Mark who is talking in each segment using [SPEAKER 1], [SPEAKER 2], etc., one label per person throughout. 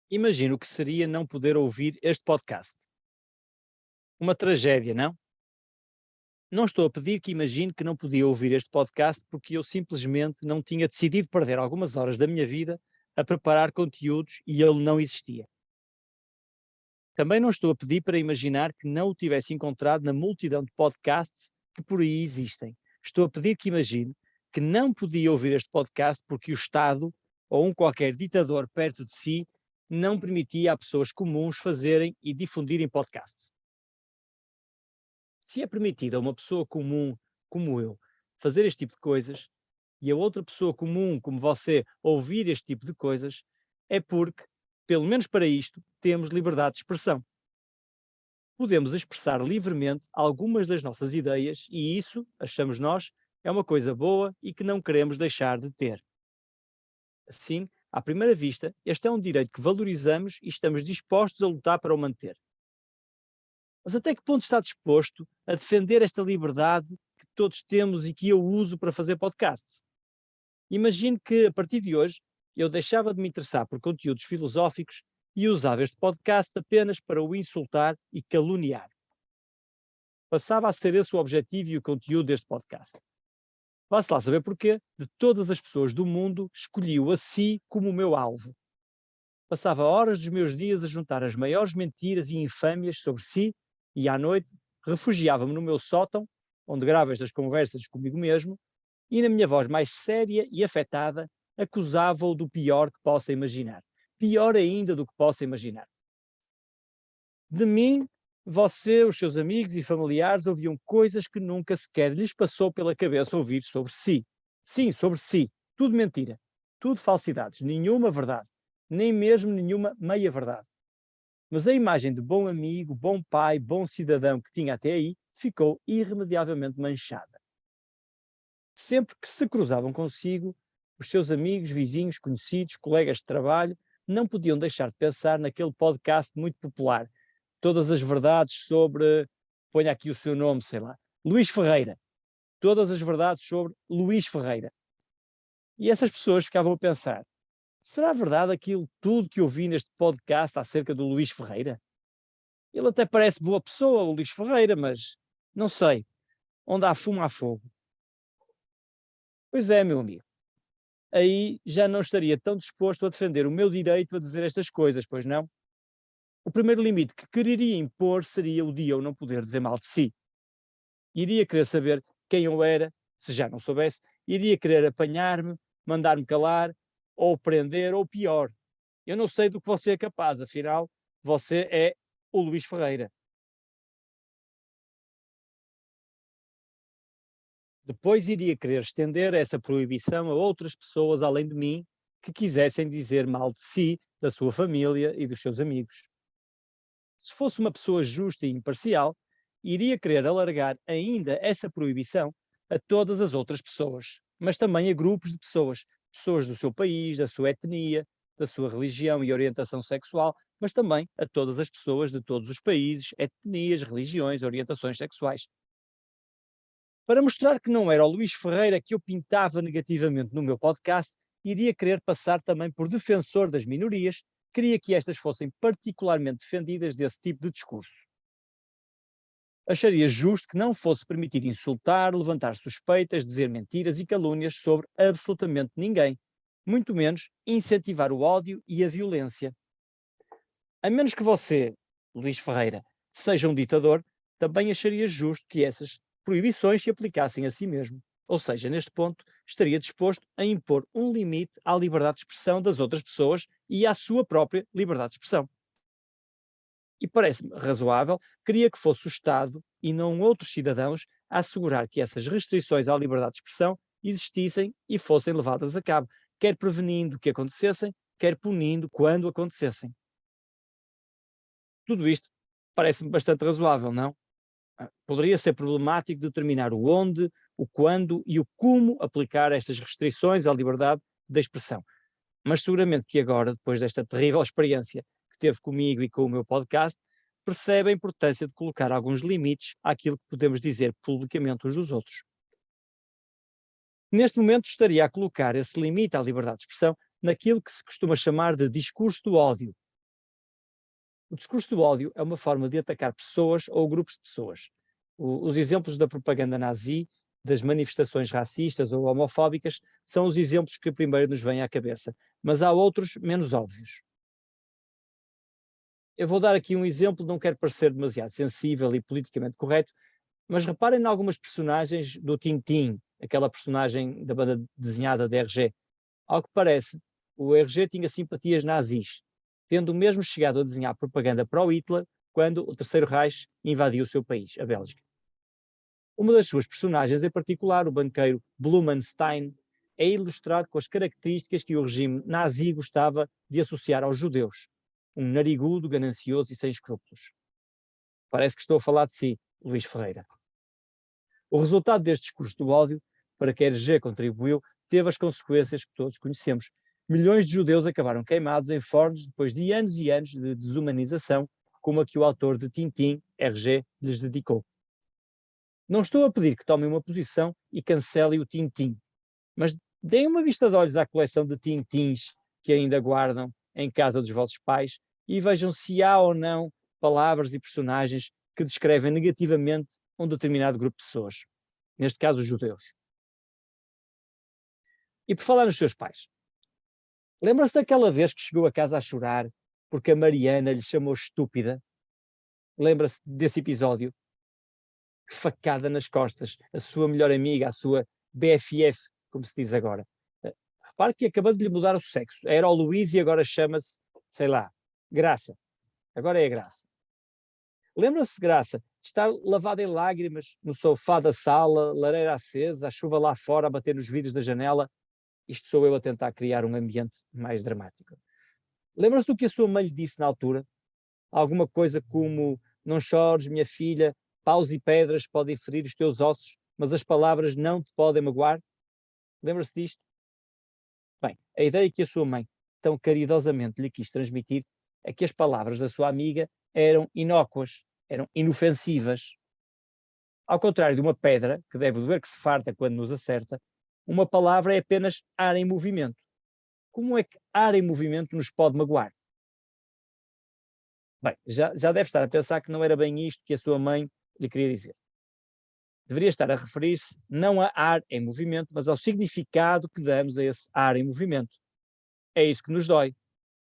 [SPEAKER 1] Imagina o que seria não poder ouvir este podcast. Uma tragédia, não? Não estou a pedir que imagine que não podia ouvir este podcast porque eu simplesmente não tinha decidido perder algumas horas da minha vida a preparar conteúdos e ele não existia. Também não estou a pedir para imaginar que não o tivesse encontrado na multidão de podcasts que por aí existem. Estou a pedir que imagine que não podia ouvir este podcast porque o Estado ou um qualquer ditador perto de si não permitia a pessoas comuns fazerem e difundirem podcasts. Se é permitido a uma pessoa comum como eu fazer este tipo de coisas e a outra pessoa comum como você ouvir este tipo de coisas, é porque, pelo menos para isto, temos liberdade de expressão. Podemos expressar livremente algumas das nossas ideias e isso, achamos nós, é uma coisa boa e que não queremos deixar de ter. Assim, à primeira vista, este é um direito que valorizamos e estamos dispostos a lutar para o manter. Mas até que ponto está disposto a defender esta liberdade que todos temos e que eu uso para fazer podcasts? Imagine que, a partir de hoje, eu deixava de me interessar por conteúdos filosóficos e usava este podcast apenas para o insultar e caluniar. Passava a ser esse o objetivo e o conteúdo deste podcast. Vá-se lá saber porquê, de todas as pessoas do mundo, escolhi-o a si como o meu alvo. Passava horas dos meus dias a juntar as maiores mentiras e infâmias sobre si e, à noite, refugiava-me no meu sótão, onde gravo estas conversas comigo mesmo, e, na minha voz mais séria e afetada, acusava-o do pior que possa imaginar. Pior ainda do que possa imaginar. De mim, você, os seus amigos e familiares ouviam coisas que nunca sequer lhes passou pela cabeça ouvir sobre si. Sim, sobre si. Tudo mentira. Tudo falsidades. Nenhuma verdade. Nem mesmo nenhuma meia-verdade. Mas a imagem de bom amigo, bom pai, bom cidadão que tinha até aí ficou irremediavelmente manchada. Sempre que se cruzavam consigo, os seus amigos, vizinhos, conhecidos, colegas de trabalho, não podiam deixar de pensar naquele podcast muito popular. Todas as verdades sobre, ponha aqui o seu nome, sei lá, Luís Ferreira. Todas as verdades sobre Luís Ferreira. E essas pessoas ficavam a pensar: será verdade aquilo tudo que eu vi neste podcast acerca do Luís Ferreira? Ele até parece boa pessoa, o Luís Ferreira, mas não sei. Onde há fumo, há fogo. Pois é, meu amigo. Aí já não estaria tão disposto a defender o meu direito a dizer estas coisas, pois não? O primeiro limite que quereria impor seria o de eu não poder dizer mal de si. Iria querer saber quem eu era, se já não soubesse, iria querer apanhar-me, mandar-me calar, ou prender, ou pior. Eu não sei do que você é capaz, afinal, você é o Luís Ferreira. Depois iria querer estender essa proibição a outras pessoas além de mim que quisessem dizer mal de si, da sua família e dos seus amigos. Se fosse uma pessoa justa e imparcial, iria querer alargar ainda essa proibição a todas as outras pessoas, mas também a grupos de pessoas, pessoas do seu país, da sua etnia, da sua religião e orientação sexual, mas também a todas as pessoas de todos os países, etnias, religiões, orientações sexuais. Para mostrar que não era o Luís Ferreira que eu pintava negativamente no meu podcast, iria querer passar também por defensor das minorias, queria que estas fossem particularmente defendidas desse tipo de discurso. Acharia justo que não fosse permitido insultar, levantar suspeitas, dizer mentiras e calúnias sobre absolutamente ninguém, muito menos incentivar o ódio e a violência. A menos que você, Luís Ferreira, seja um ditador, também acharia justo que essas proibições se aplicassem a si mesmo. Ou seja, neste ponto, estaria disposto a impor um limite à liberdade de expressão das outras pessoas e à sua própria liberdade de expressão. E parece-me razoável, queria que fosse o Estado e não outros cidadãos a assegurar que essas restrições à liberdade de expressão existissem e fossem levadas a cabo, quer prevenindo que acontecessem, quer punindo quando acontecessem. Tudo isto parece-me bastante razoável, não? Poderia ser problemático determinar o onde, o quando e o como aplicar estas restrições à liberdade de expressão. Mas seguramente que agora, depois desta terrível experiência que teve comigo e com o meu podcast, percebe a importância de colocar alguns limites àquilo que podemos dizer publicamente uns dos outros. Neste momento estaria a colocar esse limite à liberdade de expressão naquilo que se costuma chamar de discurso do ódio. O discurso do ódio é uma forma de atacar pessoas ou grupos de pessoas. Os exemplos da propaganda nazi, das manifestações racistas ou homofóbicas, são os exemplos que primeiro nos vêm à cabeça, mas há outros menos óbvios. Eu vou dar aqui um exemplo, não quero parecer demasiado sensível e politicamente correto, mas reparem em algumas personagens do Tintin, aquela personagem da banda desenhada da RG. Ao que parece, o RG tinha simpatias nazis, tendo mesmo chegado a desenhar propaganda para o Hitler quando o Terceiro Reich invadiu o seu país, a Bélgica. Uma das suas personagens em particular, o banqueiro Blumenstein, é ilustrado com as características que o regime nazi gostava de associar aos judeus. Um narigudo, ganancioso e sem escrúpulos. Parece que estou a falar de si, Luís Ferreira. O resultado deste discurso do ódio, para que a RG contribuiu, teve as consequências que todos conhecemos. Milhões de judeus acabaram queimados em fornos depois de anos e anos de desumanização, como a que o autor de Tintin, RG, lhes dedicou. Não estou a pedir que tomem uma posição e cancelem o Tintin, mas deem uma vista de olhos à coleção de Tintins que ainda guardam em casa dos vossos pais e vejam se há ou não palavras e personagens que descrevem negativamente um determinado grupo de pessoas, neste caso os judeus. E por falar nos seus pais, lembra-se daquela vez que chegou a casa a chorar porque a Mariana lhe chamou estúpida? Lembra-se desse episódio? Que facada nas costas, a sua melhor amiga, a sua BFF, como se diz agora. Repare que acabou de lhe mudar o sexo. Era o Luís e agora chama-se, sei lá, Graça. Agora é a Graça. Lembra-se, Graça, de estar lavada em lágrimas no sofá da sala, lareira acesa, a chuva lá fora a bater nos vidros da janela? Isto sou eu a tentar criar um ambiente mais dramático. Lembra-se do que a sua mãe lhe disse na altura? Alguma coisa como: não chores, minha filha, paus e pedras podem ferir os teus ossos, mas as palavras não te podem magoar? Lembra-se disto? Bem, a ideia que a sua mãe tão caridosamente lhe quis transmitir é que as palavras da sua amiga eram inócuas, eram inofensivas. Ao contrário de uma pedra, que deve doer que se farta quando nos acerta, uma palavra é apenas ar em movimento. Como é que ar em movimento nos pode magoar? Bem, já deve estar a pensar que não era bem isto que a sua mãe lhe queria dizer. Deveria estar a referir-se não a ar em movimento, mas ao significado que damos a esse ar em movimento. É isso que nos dói.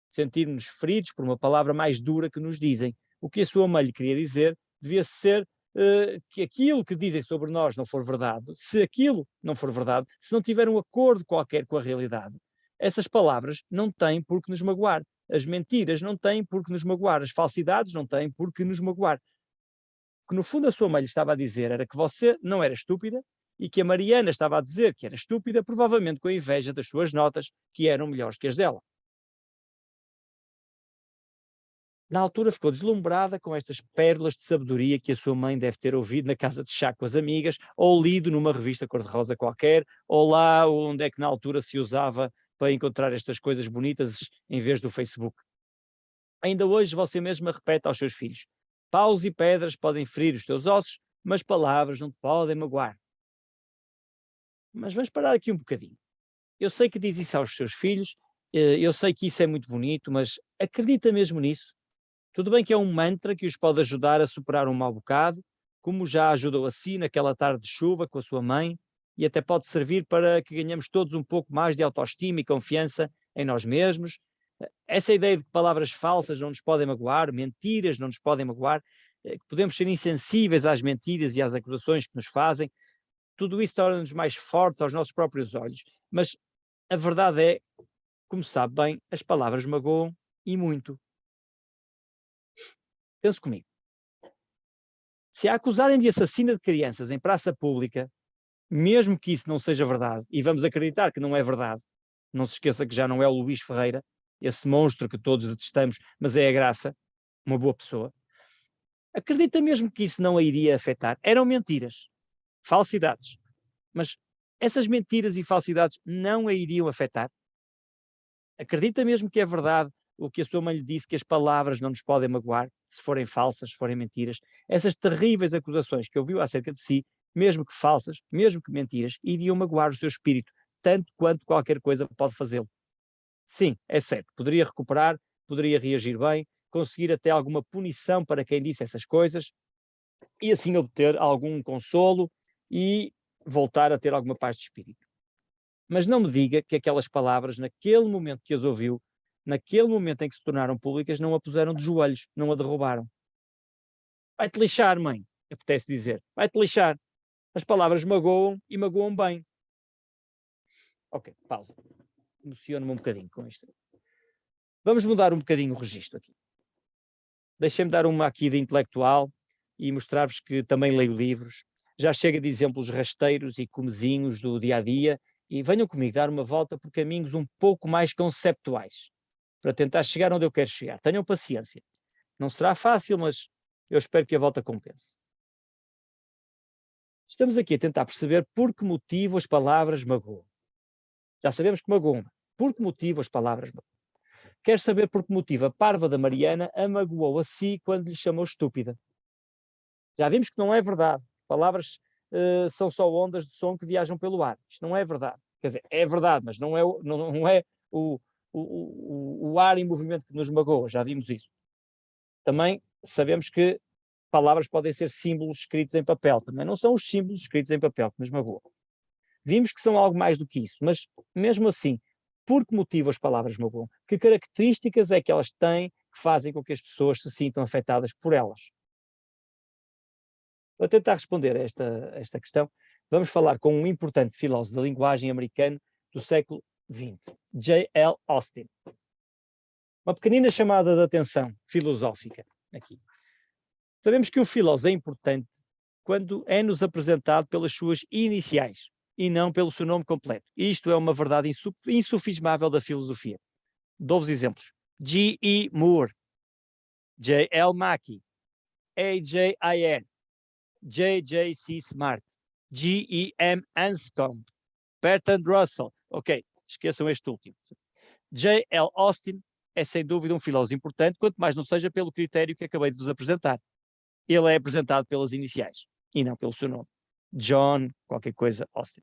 [SPEAKER 1] Sentir-nos feridos por uma palavra mais dura que nos dizem. O que a sua mãe lhe queria dizer devia ser que aquilo que dizem sobre nós não for verdade, se aquilo não for verdade, se não tiver um acordo qualquer com a realidade, essas palavras não têm por que nos magoar. As mentiras não têm por que nos magoar. As falsidades não têm por que nos magoar. O que no fundo a sua mãe lhe estava a dizer era que você não era estúpida e que a Mariana estava a dizer que era estúpida, provavelmente com a inveja das suas notas, que eram melhores que as dela. Na altura ficou deslumbrada com estas pérolas de sabedoria que a sua mãe deve ter ouvido na casa de chá com as amigas, ou lido numa revista cor-de-rosa qualquer, ou lá onde é que na altura se usava para encontrar estas coisas bonitas em vez do Facebook. Ainda hoje você mesma repete aos seus filhos: paus e pedras podem ferir os teus ossos, mas palavras não te podem magoar. Mas vamos parar aqui um bocadinho. Eu sei que diz isso aos seus filhos, eu sei que isso é muito bonito, mas acredita mesmo nisso? Tudo bem que é um mantra que os pode ajudar a superar um mau bocado, como já ajudou a si naquela tarde de chuva com a sua mãe, e até pode servir para que ganhemos todos um pouco mais de autoestima e confiança em nós mesmos. Essa ideia de que palavras falsas não nos podem magoar, mentiras não nos podem magoar, que podemos ser insensíveis às mentiras e às acusações que nos fazem, tudo isso torna-nos mais fortes aos nossos próprios olhos. Mas a verdade é, como sabe bem, as palavras magoam e muito. Pense comigo. Se a acusarem de assassina de crianças em praça pública, mesmo que isso não seja verdade, e vamos acreditar que não é verdade, não se esqueça que já não é o Luís Ferreira, esse monstro que todos detestamos, mas é a Graça, uma boa pessoa, acredita mesmo que isso não a iria afetar? Eram mentiras, falsidades, mas essas mentiras e falsidades não a iriam afetar? Acredita mesmo que é verdade o que a sua mãe lhe disse, que as palavras não nos podem magoar, se forem falsas, se forem mentiras? Essas terríveis acusações que ouviu acerca de si, mesmo que falsas, mesmo que mentiras, iriam magoar o seu espírito, tanto quanto qualquer coisa pode fazê-lo. Sim, é certo, poderia recuperar, poderia reagir bem, conseguir até alguma punição para quem disse essas coisas e assim obter algum consolo e voltar a ter alguma paz de espírito. Mas não me diga que aquelas palavras, naquele momento que as ouviu, naquele momento em que se tornaram públicas, não a puseram de joelhos, não a derrubaram. Vai-te lixar, mãe, apetece dizer. Vai-te lixar. As palavras magoam e magoam bem. Ok, pausa. Emociono-me um bocadinho com isto. Vamos mudar um bocadinho o registro aqui. Deixem-me dar uma aqui de intelectual e mostrar-vos que também leio livros. Já chega de exemplos rasteiros e comezinhos do dia-a-dia e venham comigo dar uma volta por caminhos um pouco mais conceptuais para tentar chegar onde eu quero chegar. Tenham paciência. Não será fácil, mas eu espero que a volta compense. Estamos aqui a tentar perceber por que motivo as palavras magoam. Já sabemos que magoam. Por que motivo as palavras magoam? Quer saber por que motivo a parva da Mariana a magoou a si quando lhe chamou estúpida? Já vimos que não é verdade. Palavras são só ondas de som que viajam pelo ar. Isto não é verdade. Quer dizer, é verdade, mas não é, não é o ar em movimento que nos magoa. Já vimos isso. Também sabemos que palavras podem ser símbolos escritos em papel. Também não são os símbolos escritos em papel que nos magoam. Vimos que são algo mais do que isso, mas mesmo assim, por que motivo as palavras magoam? Que características é que elas têm que fazem com que as pessoas se sintam afetadas por elas? Para tentar responder a esta questão, vamos falar com um importante filósofo da linguagem americano do século XX, J. L. Austin. Uma pequenina chamada de atenção filosófica aqui. Sabemos que um filósofo é importante quando é-nos apresentado pelas suas iniciais e não pelo seu nome completo. Isto é uma verdade insufismável da filosofia. Dou-vos exemplos. G. E. Moore, J. L. Mackie, A. J. Ayer, J. J. C. Smart, G. E. M. Anscombe, Bertrand Russell. Ok, esqueçam este último. J. L. Austin é sem dúvida um filósofo importante, quanto mais não seja pelo critério que acabei de vos apresentar. Ele é apresentado pelas iniciais e não pelo seu nome. John, qualquer coisa, Austin.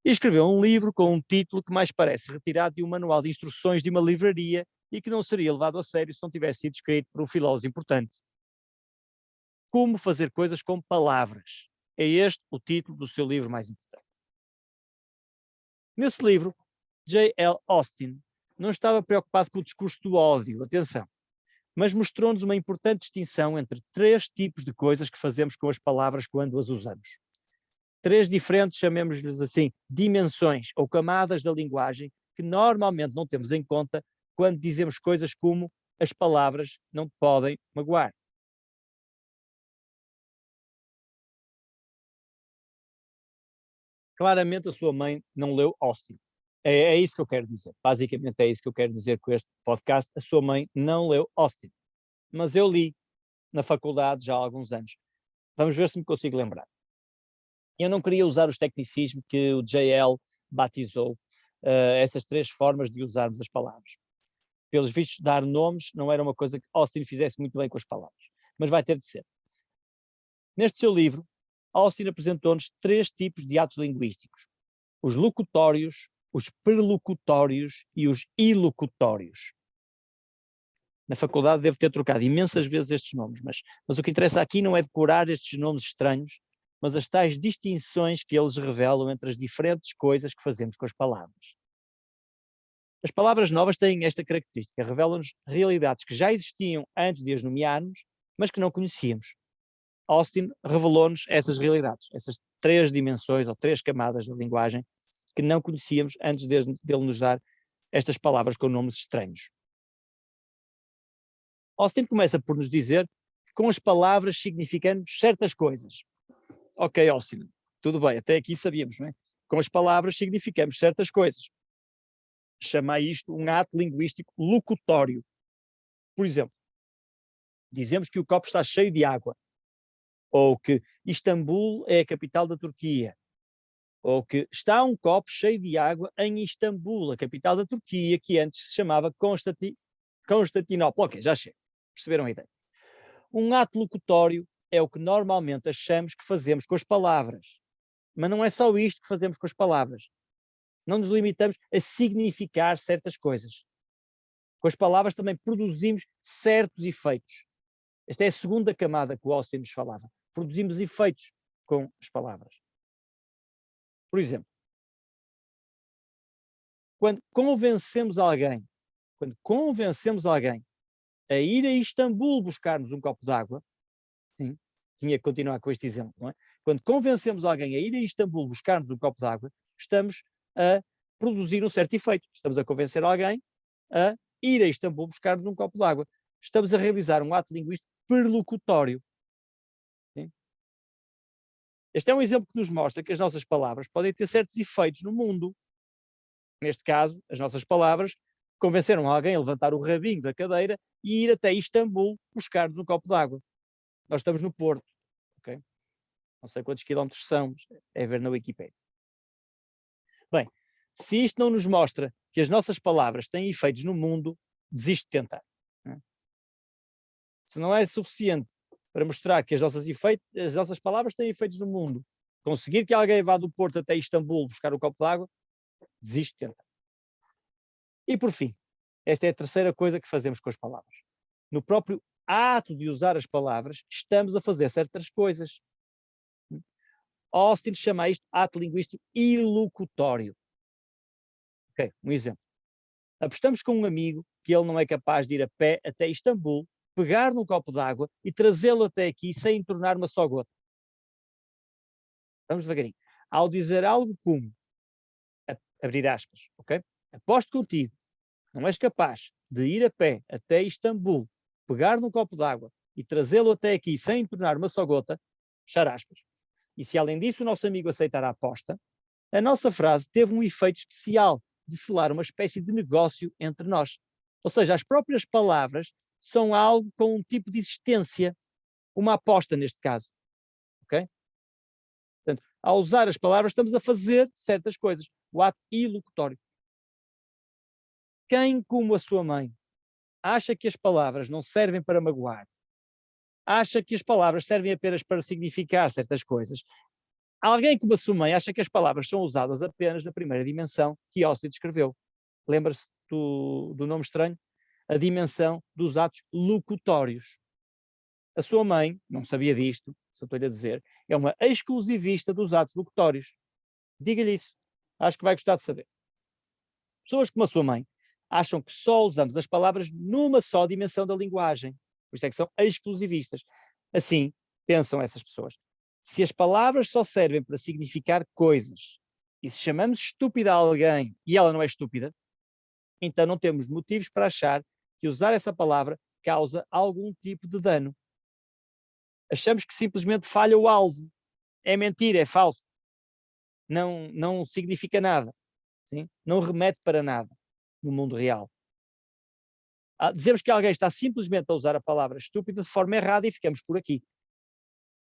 [SPEAKER 1] E escreveu um livro com um título que mais parece retirado de um manual de instruções de uma livraria e que não seria levado a sério se não tivesse sido escrito por um filósofo importante. Como fazer coisas com palavras. É este o título do seu livro mais importante. Nesse livro, J. L. Austin não estava preocupado com o discurso do ódio, atenção, mas mostrou-nos uma importante distinção entre três tipos de coisas que fazemos com as palavras quando as usamos. Três diferentes, chamemos-lhes assim, dimensões ou camadas da linguagem que normalmente não temos em conta quando dizemos coisas como as palavras não te podem magoar. Claramente a sua mãe não leu Austin. É isso que eu quero dizer. Basicamente é isso que eu quero dizer com este podcast. A sua mãe não leu Austin. Mas eu li na faculdade já há alguns anos. Vamos ver se me consigo lembrar. Eu não queria usar os tecnicismos que o JL batizou, essas três formas de usarmos as palavras. Pelos vistos, dar nomes não era uma coisa que Austin fizesse muito bem com as palavras, mas vai ter de ser. Neste seu livro, Austin apresentou-nos três tipos de atos linguísticos: os locutórios, os perlocutórios e os ilocutórios. Na faculdade devo ter trocado imensas vezes estes nomes, mas o que interessa aqui não é decorar estes nomes estranhos, mas as tais distinções que eles revelam entre as diferentes coisas que fazemos com as palavras. As palavras novas têm esta característica, revelam-nos realidades que já existiam antes de as nomearmos, mas que não conhecíamos. Austin revelou-nos essas realidades, essas três dimensões ou três camadas da linguagem que não conhecíamos antes dele nos dar estas palavras com nomes estranhos. Austin começa por nos dizer que com as palavras significamos certas coisas. Ok, Austin, tudo bem, até aqui sabíamos, não é? Com as palavras significamos certas coisas. Chama isto um ato linguístico locutório. Por exemplo, dizemos que o copo está cheio de água, ou que Istambul é a capital da Turquia, ou que está um copo cheio de água em Istambul, a capital da Turquia, que antes se chamava Constantinopla. Ok, já chega. Perceberam a ideia? Um ato locutório é o que normalmente achamos que fazemos com as palavras. Mas não é só isto que fazemos com as palavras. Não nos limitamos a significar certas coisas. Com as palavras também produzimos certos efeitos. Esta é a segunda camada que o Austin nos falava. Produzimos efeitos com as palavras. Por exemplo, quando convencemos alguém a ir a Istambul buscar-nos um copo de água, sim, tinha que continuar com este exemplo, não é? Quando convencemos alguém a ir a Istambul buscar-nos um copo de água, estamos a produzir um certo efeito. Estamos a convencer alguém a ir a Istambul buscar-nos um copo de água. Estamos a realizar um ato linguístico perlocutório. Sim? Este é um exemplo que nos mostra que as nossas palavras podem ter certos efeitos no mundo. Neste caso, as nossas palavras convenceram alguém a levantar o rabinho da cadeira e ir até Istambul buscar-nos um copo de água. Nós estamos no Porto, ok? Não sei quantos quilómetros são, é ver na Wikipédia. Bem, se isto não nos mostra que as nossas palavras têm efeitos no mundo, desisto de tentar. Não é? Se não é suficiente para mostrar que as nossas palavras têm efeitos no mundo, conseguir que alguém vá do Porto até Istambul buscar um copo de água, desisto de tentar. E por fim, esta é a terceira coisa que fazemos com as palavras. No próprio ato de usar as palavras, estamos a fazer certas coisas. Austin chama isto ato linguístico ilocutório. Ok, um exemplo. Apostamos com um amigo que ele não é capaz de ir a pé até Istambul, pegar num copo de água e trazê-lo até aqui sem entornar uma só gota. Vamos devagarinho. Ao dizer algo como, abrir aspas, ok? Aposto contigo, não és capaz de ir a pé até Istambul, pegar num copo de água e trazê-lo até aqui sem entornar uma só gota, fechar aspas. E se além disso o nosso amigo aceitar a aposta, a nossa frase teve um efeito especial de selar uma espécie de negócio entre nós. Ou seja, as próprias palavras são algo com um tipo de existência, uma aposta neste caso. Ok? Portanto, ao usar as palavras estamos a fazer certas coisas. O ato ilocutório. Quem, como a sua mãe, acha que as palavras não servem para magoar, acha que as palavras servem apenas para significar certas coisas, alguém como a sua mãe acha que as palavras são usadas apenas na primeira dimensão que Austin descreveu. Lembra-se do nome estranho? A dimensão dos atos locutórios. A sua mãe, não sabia disto, se eu estou-lhe a dizer, é uma exclusivista dos atos locutórios. Diga-lhe isso. Acho que vai gostar de saber. Pessoas como a sua mãe acham que só usamos as palavras numa só dimensão da linguagem. Por isso é que são exclusivistas. Assim, pensam essas pessoas. Se as palavras só servem para significar coisas, e se chamamos estúpida a alguém e ela não é estúpida, então não temos motivos para achar que usar essa palavra causa algum tipo de dano. Achamos que simplesmente falha o alvo. É mentira, é falso. Não significa nada. Sim? Não remete para nada no mundo real. Dizemos que alguém está simplesmente a usar a palavra estúpida de forma errada e ficamos por aqui.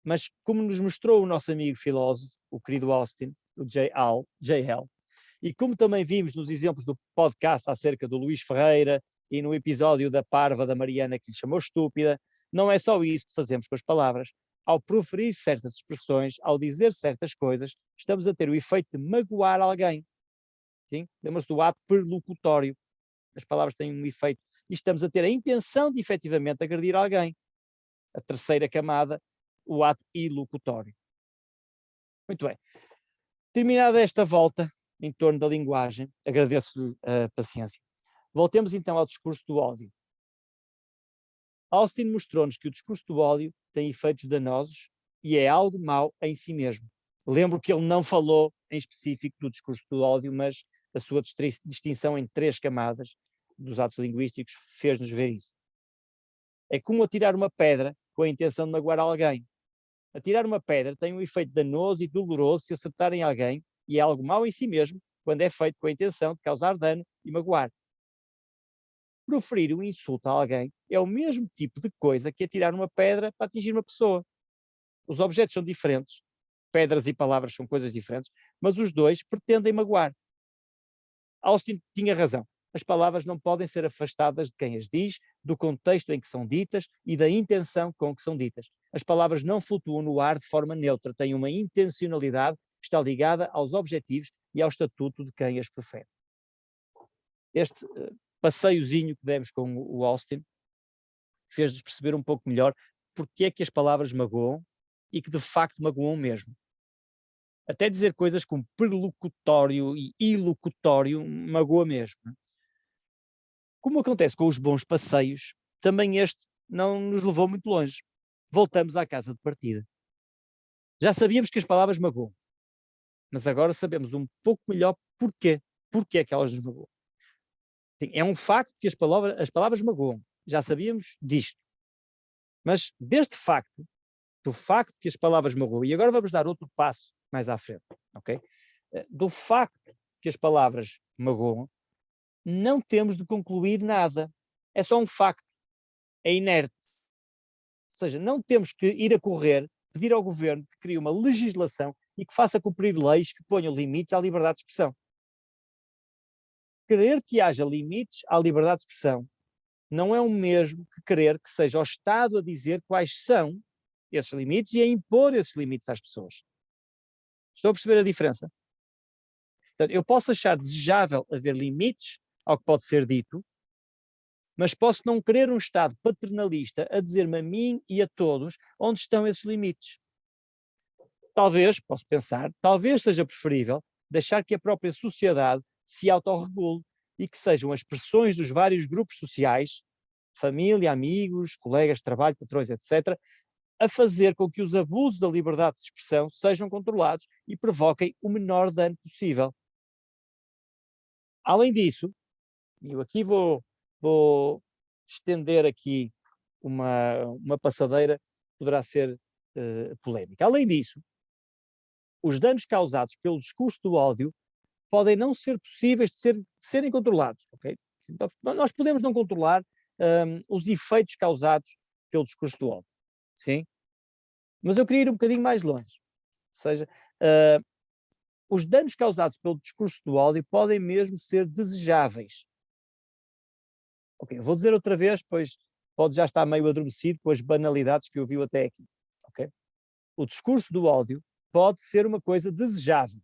[SPEAKER 1] Mas como nos mostrou o nosso amigo filósofo, o querido Austin, o J.L., e como também vimos nos exemplos do podcast acerca do Luís Ferreira e no episódio da parva da Mariana que lhe chamou estúpida, não é só isso que fazemos com as palavras. Ao proferir certas expressões, ao dizer certas coisas, estamos a ter o efeito de magoar alguém. Sim? Lembra-se do ato perlocutório. As palavras têm um efeito. E estamos a ter a intenção de efetivamente agredir alguém. A terceira camada, o ato ilocutório. Muito bem. Terminada esta volta em torno da linguagem, agradeço-lhe a paciência. Voltemos então ao discurso do ódio. Austin mostrou-nos que o discurso do ódio tem efeitos danosos e é algo mau em si mesmo. Lembro que ele não falou em específico do discurso do ódio, mas a sua distinção em 3 camadas dos atos linguísticos fez-nos ver isso. É como atirar uma pedra com a intenção de magoar alguém. Atirar uma pedra tem um efeito danoso e doloroso se acertar em alguém e é algo mau em si mesmo quando é feito com a intenção de causar dano e magoar. Proferir um insulto a alguém é o mesmo tipo de coisa que atirar uma pedra para atingir uma pessoa. Os objetos são diferentes, pedras e palavras são coisas diferentes, mas os dois pretendem magoar. Austin tinha razão. As palavras não podem ser afastadas de quem as diz, do contexto em que são ditas e da intenção com que são ditas. As palavras não flutuam no ar de forma neutra, têm uma intencionalidade que está ligada aos objetivos e ao estatuto de quem as profere. Este passeiozinho que demos com o Austin fez-nos perceber um pouco melhor porque é que as palavras magoam e que de facto magoam mesmo. Até dizer coisas como perlocutório e ilocutório magoa mesmo. Como acontece com os bons passeios, também este não nos levou muito longe. Voltamos à casa de partida. Já sabíamos que as palavras magoam, mas agora sabemos um pouco melhor porquê. Porquê é que elas nos magoam. Sim, é um facto que as palavras magoam. Já sabíamos disto. Mas deste facto, do facto que as palavras magoam, e agora vamos dar outro passo mais à frente, ok? Do facto que as palavras magoam, não temos de concluir nada. É só um facto. É inerte. Ou seja, não temos que ir a correr, pedir ao governo que crie uma legislação e que faça cumprir leis que ponham limites à liberdade de expressão. Querer que haja limites à liberdade de expressão não é o mesmo que querer que seja o Estado a dizer quais são esses limites e a impor esses limites às pessoas. Estão a perceber a diferença? Portanto, eu posso achar desejável haver limites ao que pode ser dito, mas posso não querer um Estado paternalista a dizer-me a mim e a todos onde estão esses limites. Talvez, posso pensar, talvez seja preferível deixar que a própria sociedade se autorregule e que sejam as pressões dos vários grupos sociais, família, amigos, colegas de trabalho, patrões, etc., a fazer com que os abusos da liberdade de expressão sejam controlados e provoquem o menor dano possível. Além disso, e eu aqui vou estender aqui uma passadeira que poderá ser polémica. Além disso, os danos causados pelo discurso do ódio podem não ser possíveis de serem controlados. Okay? Então, nós podemos não controlar os efeitos causados pelo discurso do ódio. Sim? Mas eu queria ir um bocadinho mais longe. Ou seja, os danos causados pelo discurso do ódio podem mesmo ser desejáveis. Ok, vou dizer outra vez, pois pode já estar meio adormecido com as banalidades que ouviu até aqui. Okay? O discurso do ódio pode ser uma coisa desejável.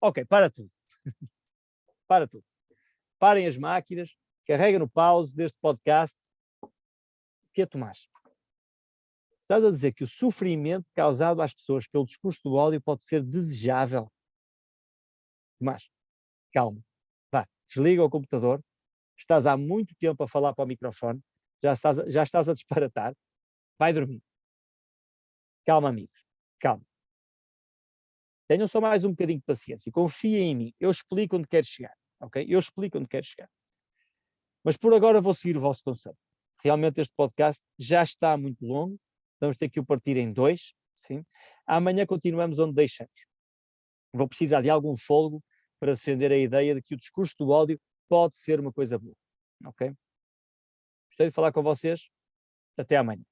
[SPEAKER 1] Ok, para tudo. Para tudo. Parem as máquinas, carrega no pause deste podcast. O que é, Tomás? Estás a dizer que o sofrimento causado às pessoas pelo discurso do ódio pode ser desejável? Tomás, calma. Vá, desliga o computador. Estás há muito tempo a falar para o microfone. Já estás a disparatar. Vai dormir. Calma, amigos. Calma. Tenham só mais um bocadinho de paciência. Confiem em mim. Eu explico onde quero chegar. Ok? Eu explico onde quero chegar. Mas por agora vou seguir o vosso conselho. Realmente este podcast já está muito longo. Vamos ter que o partir em dois. Sim? Amanhã continuamos onde deixamos. Vou precisar de algum fôlego para defender a ideia de que o discurso do ódio pode ser uma coisa boa. Ok? Gostei de falar com vocês. Até amanhã.